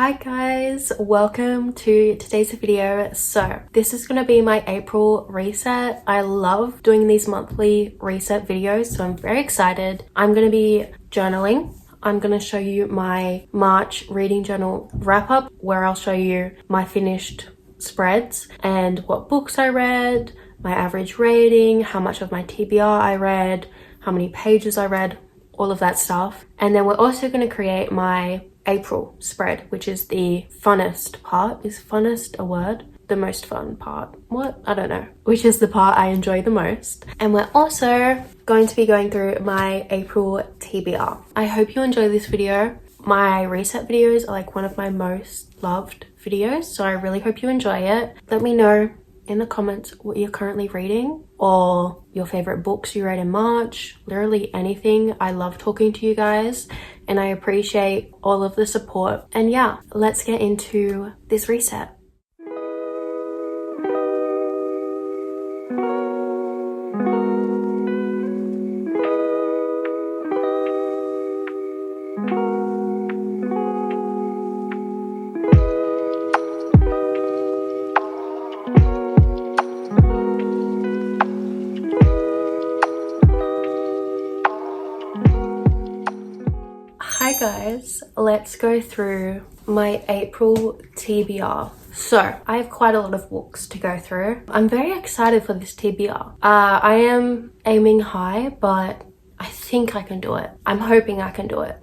Hi guys, welcome to today's video. So this is going to be my April reset. I love doing these monthly reset videos, so I'm very excited. I'm going to be journaling. I'm going to show you my March reading journal wrap up where I'll show you my finished spreads and what books I read, my average rating, how much of my TBR I read, how many pages I read, all of that stuff. And then we're also going to create my April spread, which is the funnest part. Is funnest a word? The most fun part. What? I don't know. Which is the part I enjoy the most. And we're also going to be going through my April TBR. I hope you enjoy this video. My reset videos are like one of my most loved videos, so I really hope you enjoy it. Let me know in the comments what you're currently reading or your favorite books you read in March. Literally anything. I love talking to you guys and I appreciate all of the support. And yeah, let's get into this reset. Hi guys, let's go through my April TBR. So I have quite a lot of books to go through. I'm very excited for this TBR. I am aiming high, but I think I can do it. I'm hoping I can do it.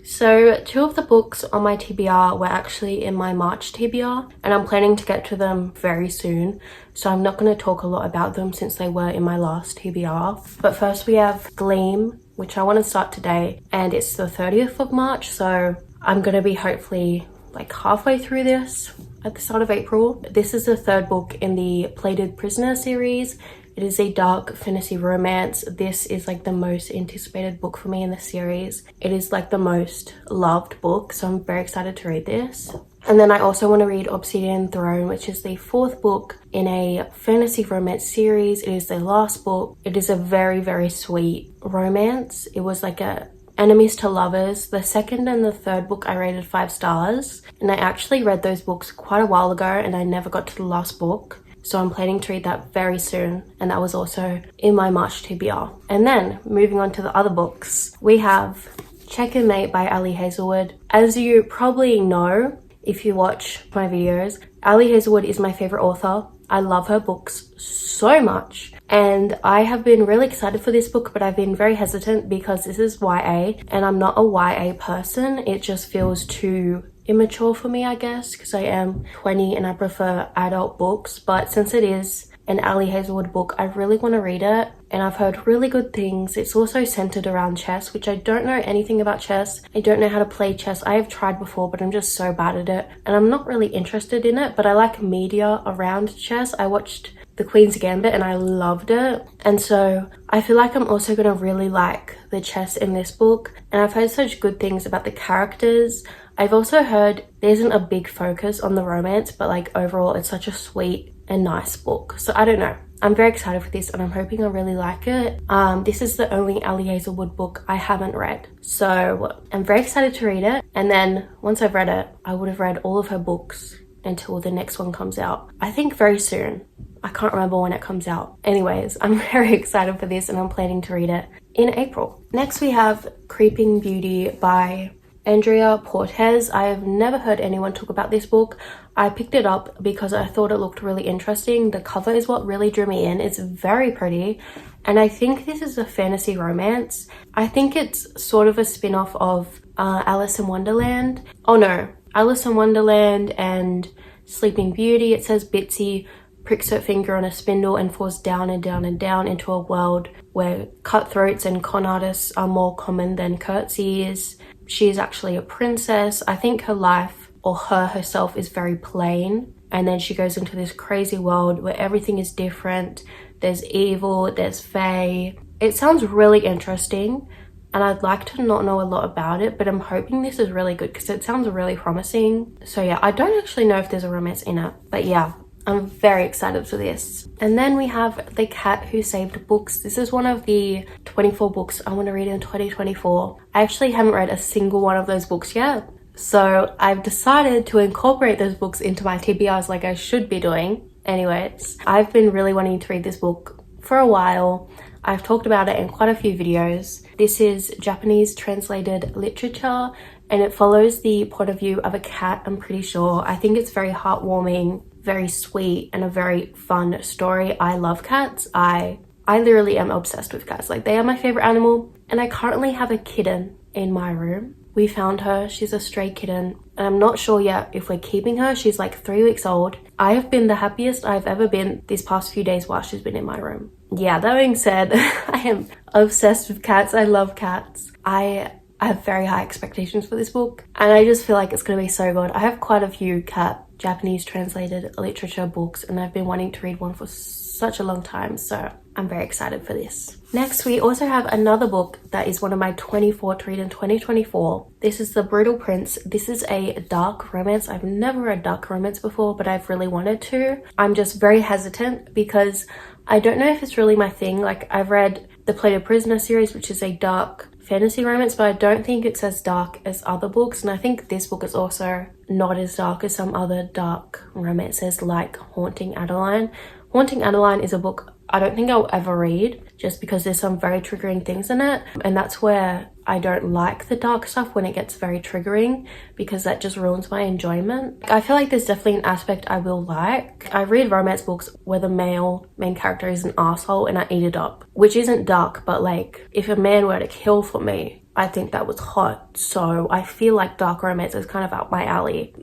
So two of the books on my TBR were actually in my March TBR, and I'm planning to get to them very soon. So I'm not going to talk a lot about them since they were in my last TBR. But first we have Gleam, which I want to start today, and it's the 30th of March. So I'm going to be hopefully like halfway through this at the start of April. This is the third book in the Plated Prisoner series. It is a dark fantasy romance. This is like the most anticipated book for me in the series. It is like the most loved book, so I'm very excited to read this. And then I also want to read Obsidian Throne, which is the fourth book in a fantasy romance series. It is the last book. It is a very, very sweet romance. It was like a enemies to lovers. The second and the third book I rated 5 stars, and I actually read those books quite a while ago and I never got to the last book. So I'm planning to read that very soon, and that was also in my March TBR. And then moving on to the other books, we have Checkmate by Ali Hazelwood. As you probably know, if you watch my videos, Ali Hazelwood is my favorite author. I love her books so much, and I have been really excited for this book, but I've been very hesitant because this is YA and I'm not a YA person. It just feels too immature for me, I guess, because I am 20 and I prefer adult books. But since it is an Ali Hazelwood book, I really want to read it, and I've heard really good things. It's also centered around chess, which I don't know anything about chess. I don't know how to play chess. I have tried before, but I'm just so bad at it, and I'm not really interested in it. But I like media around chess. I watched The Queen's Gambit and I loved it, and so I feel like I'm also going to really like the chess in this book. And I've heard such good things about the characters. I've also heard there isn't a big focus on the romance, but like overall it's such a sweet and nice book. So I don't know. I'm very excited for this and I'm hoping I really like it. This is the only Ali Hazelwood book I haven't read. So I'm very excited to read it. And then once I've read it, I would have read all of her books until the next one comes out. I think very soon. I can't remember when it comes out. Anyways, I'm very excited for this and I'm planning to read it in April. Next we have Creeping Beauty by Andrea Portes. I have never heard anyone talk about this book. I picked it up because I thought it looked really interesting. The cover is what really drew me in. It's very pretty, and I think this is a fantasy romance. I think it's sort of a spin-off of Alice in Wonderland. Oh no, Alice in Wonderland and Sleeping Beauty. It says Bitsy pricks her finger on a spindle and falls down and down and down into a world where cutthroats and con artists are more common than curtsies. She is actually a princess. I think her life, or her herself, is very plain, and then she goes into this crazy world where everything is different. There's evil, there's fae. It sounds really interesting, and I'd like to not know a lot about it, but I'm hoping this is really good because it sounds really promising. So yeah, I don't actually know if there's a romance in it, but yeah, I'm very excited for this. And then we have The Cat Who Saved Books. This is one of the 24 books I want to read in 2024. I actually haven't read a single one of those books yet, So I've decided to incorporate those books into my TBRs like I should be doing. Anyways, I've been really wanting to read this book for a while. I've talked about it in quite a few videos. This is Japanese translated literature and it follows the point of view of a cat, I'm pretty sure. I think it's very heartwarming, very sweet, and a very fun story. I love cats. I literally am obsessed with cats. Like, they are my favorite animal. And I currently have a kitten in my room. We found her. She's a stray kitten. And I'm not sure yet if we're keeping her. She's like 3 weeks old. I have been the happiest I've ever been these past few days while she's been in my room. Yeah, that being said, I am obsessed with cats. I love cats. I have very high expectations for this book. And I just feel like it's going to be so good. I have quite a few cat Japanese translated literature books and I've been wanting to read one for such a long time. So I'm very excited for this. Next, we also have another book that is one of my 24 to read in 2024. This is The Brutal Prince. This is a dark romance. I've never read dark romance before, but I've really wanted to. I'm just very hesitant because I don't know if it's really my thing. Like, I've read the Plated Prisoner series, which is a dark fantasy romance, but I don't think it's as dark as other books. And I think this book is also not as dark as some other dark romances like Haunting Adeline. Haunting Adeline is a book I don't think I'll ever read just because there's some very triggering things in it. And that's where I don't like the dark stuff, when it gets very triggering, because that just ruins my enjoyment. I feel like there's definitely an aspect I will like. I read romance books where the main character is an asshole and I eat it up, which isn't dark, but like if a man were to kill for me, I think that was hot. So I feel like dark romance is kind of up my alley.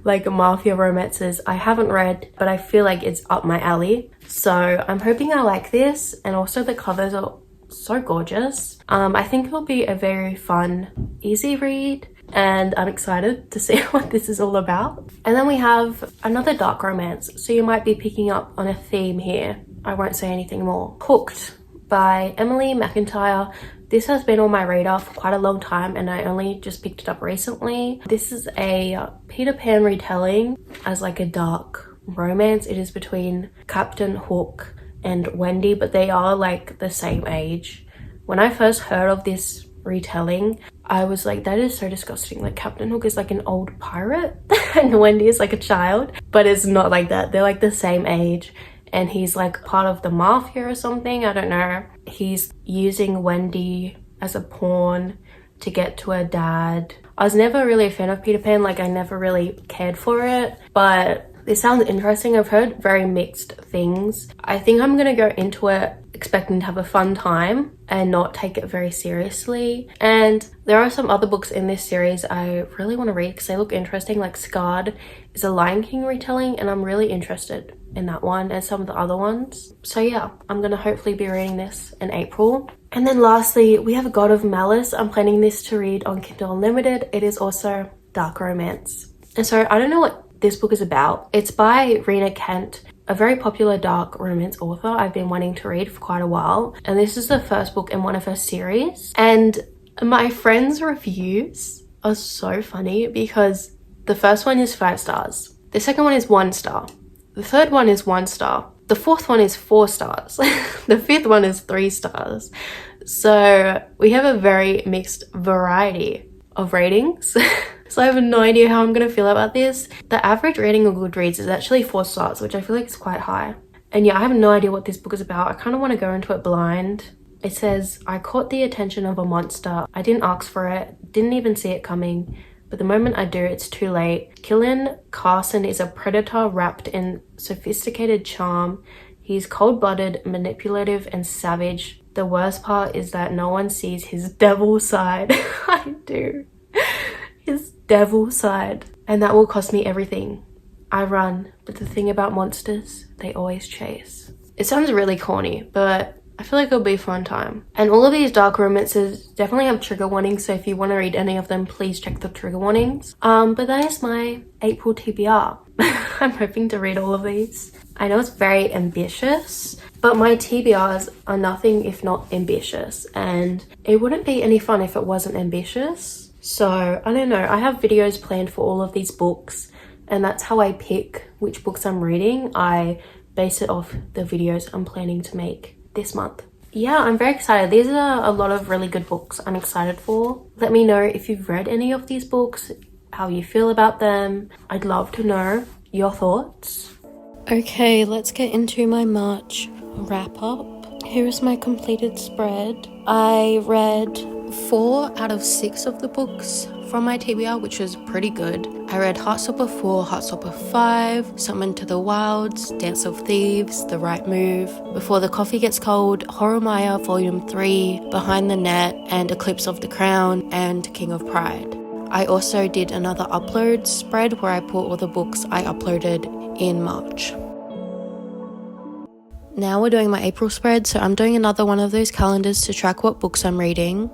Like mafia romances I haven't read, but I feel like it's up my alley. So I'm hoping I like this, and also the covers are so gorgeous. I think it'll be a very fun, easy read, and I'm excited to see what this is all about. And then we have another dark romance, so you might be picking up on a theme here. I won't say anything more. Hooked by Emily McIntyre. This has been on my radar for quite a long time and I only just picked it up recently. This is a Peter Pan retelling as like a dark romance. It is between Captain Hook and Wendy, but they are like the same age. When I first heard of this retelling, I was like, that is so disgusting. Like, Captain Hook is like an old pirate and Wendy is like a child, but it's not like that. They're like the same age. And he's like part of the mafia or something, I don't know. He's using Wendy as a pawn to get to her dad. I was never really a fan of Peter Pan, like I never really cared for it, but this sounds interesting. I've heard very mixed things. I think I'm gonna go into it expecting to have a fun time and not take it very seriously. And there are some other books in this series I really want to read because they look interesting. Like Scarred is a Lion King retelling and I'm really interested in that one and some of the other ones. So yeah, I'm gonna hopefully be reading this in April. And then lastly, we have God of Malice. I'm planning this to read on Kindle Unlimited. It is also dark romance. And so I don't know what this book is about. It's by Rena Kent, a very popular dark romance author I've been wanting to read for quite a while. And this is the first book in one of her series. And my friends' reviews are so funny because the first one is 5 stars. The second one is 1 star. The third one is 1 star. The fourth one is 4 stars. The fifth one is 3 stars. So we have a very mixed variety of ratings. So I have no idea how I'm gonna feel about this. The average rating on Goodreads is actually 4 stars, which I feel like is quite high. And yeah, I have no idea what this book is about. I kind of want to go into it blind. It says, I caught the attention of a monster. I didn't ask for it, didn't even see it coming. But the moment I do, it's too late. Killian Carson is a predator wrapped in sophisticated charm. He's cold-blooded, manipulative, and savage. The worst part is that no one sees his devil side. I do. His devil side. And that will cost me everything. I run, but the thing about monsters, they always chase. It sounds really corny, but I feel like it'll be a fun time. And all of these dark romances definitely have trigger warnings, so if you want to read any of them, please check the trigger warnings. But that is my April TBR. I'm hoping to read all of these. I know it's very ambitious, but my TBRs are nothing if not ambitious, and it wouldn't be any fun if it wasn't ambitious. So I don't know, I have videos planned for all of these books, and that's how I pick which books I'm reading. I base it off the videos I'm planning to make this month. yeah, I'm very excited. These are a lot of really good books I'm excited for. Let me know if you've read any of these books, how you feel about them. I'd love to know your thoughts. Okay, let's get into my March wrap up. Here is my completed spread. I read 4 out of 6 of the books from my TBR, which was pretty good. I read Heartstopper 4, Heartstopper 5, Summon to the Wilds, Dance of Thieves, The Right Move, Before the Coffee Gets Cold, Horrormire Volume 3, Behind the Net, and Eclipse of the Crown, and King of Pride. I also did another upload spread where I put all the books I uploaded in March. Now we're doing my April spread, so I'm doing another one of those calendars to track what books I'm reading.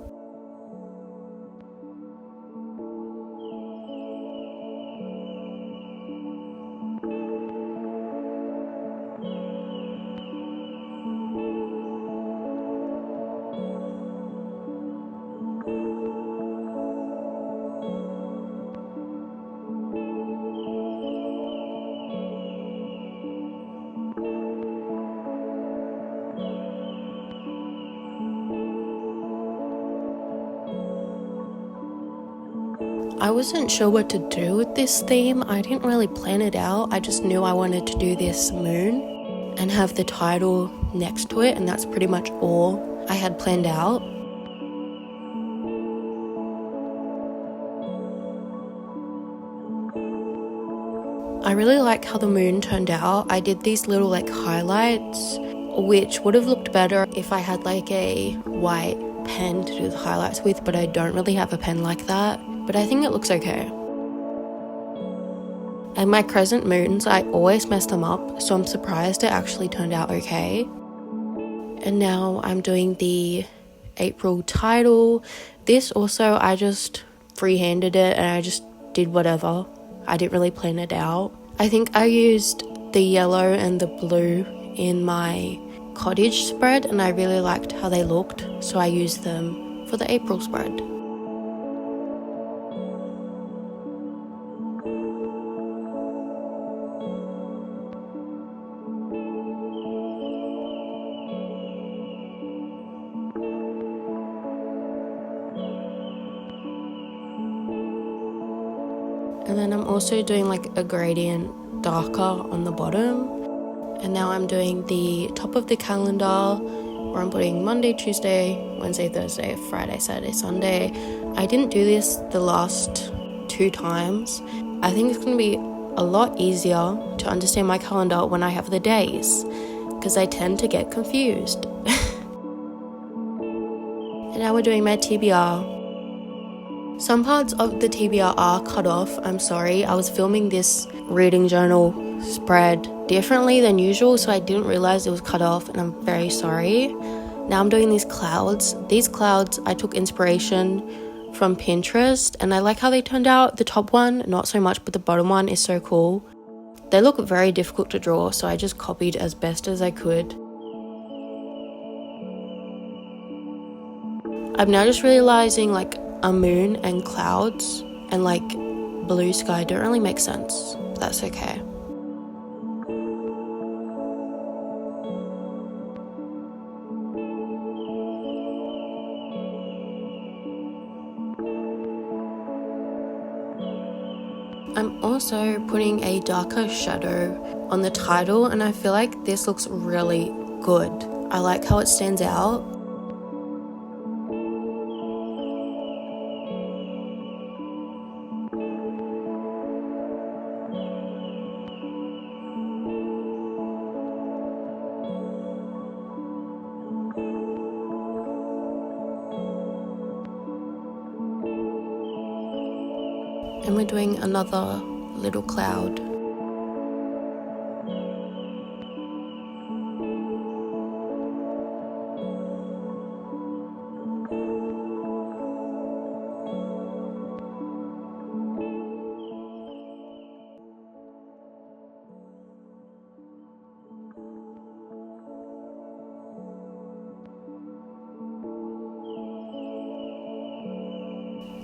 I wasn't sure what to do with this theme. I didn't really plan it out. I just knew I wanted to do this moon and have the title next to it, and that's pretty much all I had planned out. I really like how the moon turned out. I did these little highlights, which would have looked better if I had a white pen to do the highlights with, but I don't really have a pen like that. But I think it looks okay. And my crescent moons, I always mess them up, so I'm surprised it actually turned out okay. And now I'm doing the April title. This also, I just freehanded it and I just did whatever. I didn't really plan it out. I think I used the yellow and the blue in my cottage spread and I really liked how they looked, so I used them for the April spread. And then I'm also doing a gradient darker on the bottom. And now I'm doing the top of the calendar where I'm putting Monday, Tuesday, Wednesday, Thursday, Friday, Saturday, Sunday. I didn't do this the last 2 times. I think it's going to be a lot easier to understand my calendar when I have the days, because I tend to get confused. And now we're doing my TBR. Some parts of the TBR are cut off. I'm sorry. I was filming this reading journal spread differently than usual, so I didn't realize it was cut off, and I'm very sorry. Now I'm doing these clouds. These clouds, I took inspiration from Pinterest, and I like how they turned out. The top one, not so much, but the bottom one is so cool. They look very difficult to draw, so I just copied as best as I could. I'm now just realizing a moon and clouds and blue sky don't really make sense, but that's okay. I'm also putting a darker shadow on the title, and I feel like this looks really good. I like how it stands out. And we're doing another little cloud.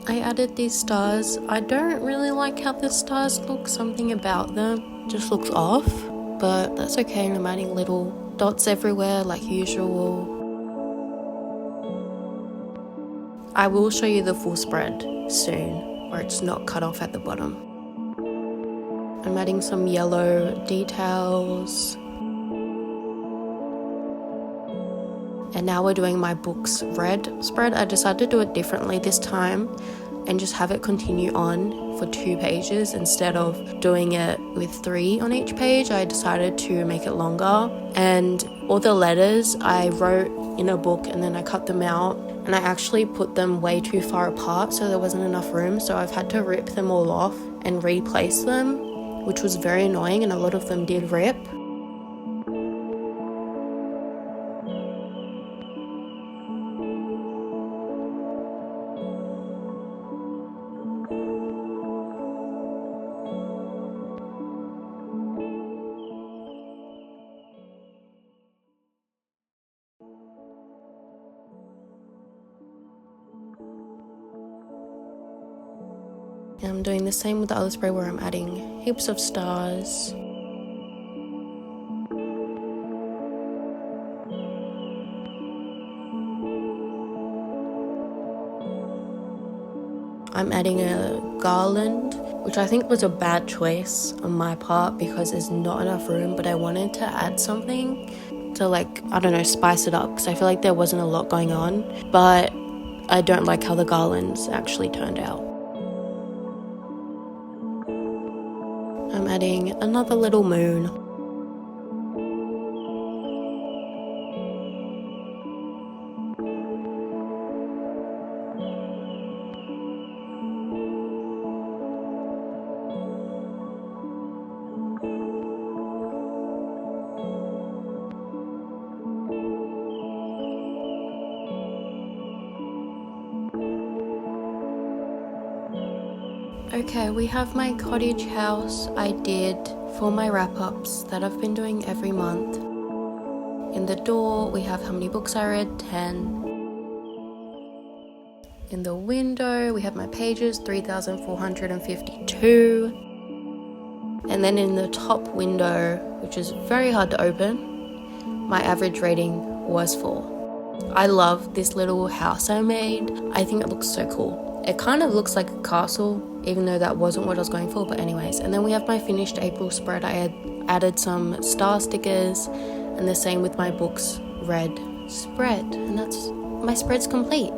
I added these stars. I don't really like how the stars look. Something about them just looks off, but that's okay. I'm adding little dots everywhere like usual. I will show you the full spread soon, where it's not cut off at the bottom. I'm adding some yellow details. And now we're doing my book's red spread. I decided to do it differently this time and just have it continue on for 2 pages instead of doing it with 3 on each page. I decided to make it longer, and all the letters I wrote in a book and then I cut them out, and I actually put them way too far apart, so there wasn't enough room, so I've had to rip them all off and replace them, which was very annoying, and a lot of them did rip. And I'm doing the same with the other spread where I'm adding heaps of stars. I'm adding a garland, which I think was a bad choice on my part because there's not enough room, but I wanted to add something to, like, I don't know, spice it up, because I feel like there wasn't a lot going on, but I don't like how the garlands actually turned out. I'm adding another little moon. Okay, we have my cottage house I did for my wrap-ups that I've been doing every month. In the door, we have how many books I read, 10. In the window, we have my pages, 3,452. And then in the top window, which is very hard to open, my average rating was 4. I love this little house I made. I think it looks so cool. It kind of looks like a castle, even though that wasn't what I was going for, but anyways. And then we have my finished April spread. I had added some star stickers, and the same with my book's red spread. And that's, my spread's complete.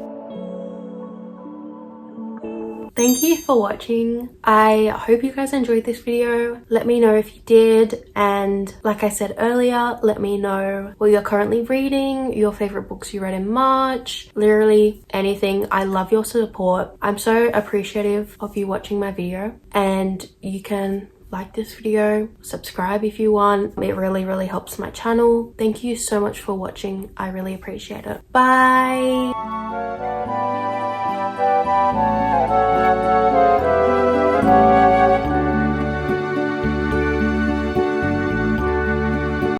Thank you for watching. I hope you guys enjoyed this video. Let me know if you did, and like I said earlier, let me know what you're currently reading, your favorite books you read in March, literally anything. I love your support. I'm so appreciative of you watching my video, and you can like this video, subscribe if you want. It really helps my channel. Thank you so much for watching. I really appreciate it. Bye.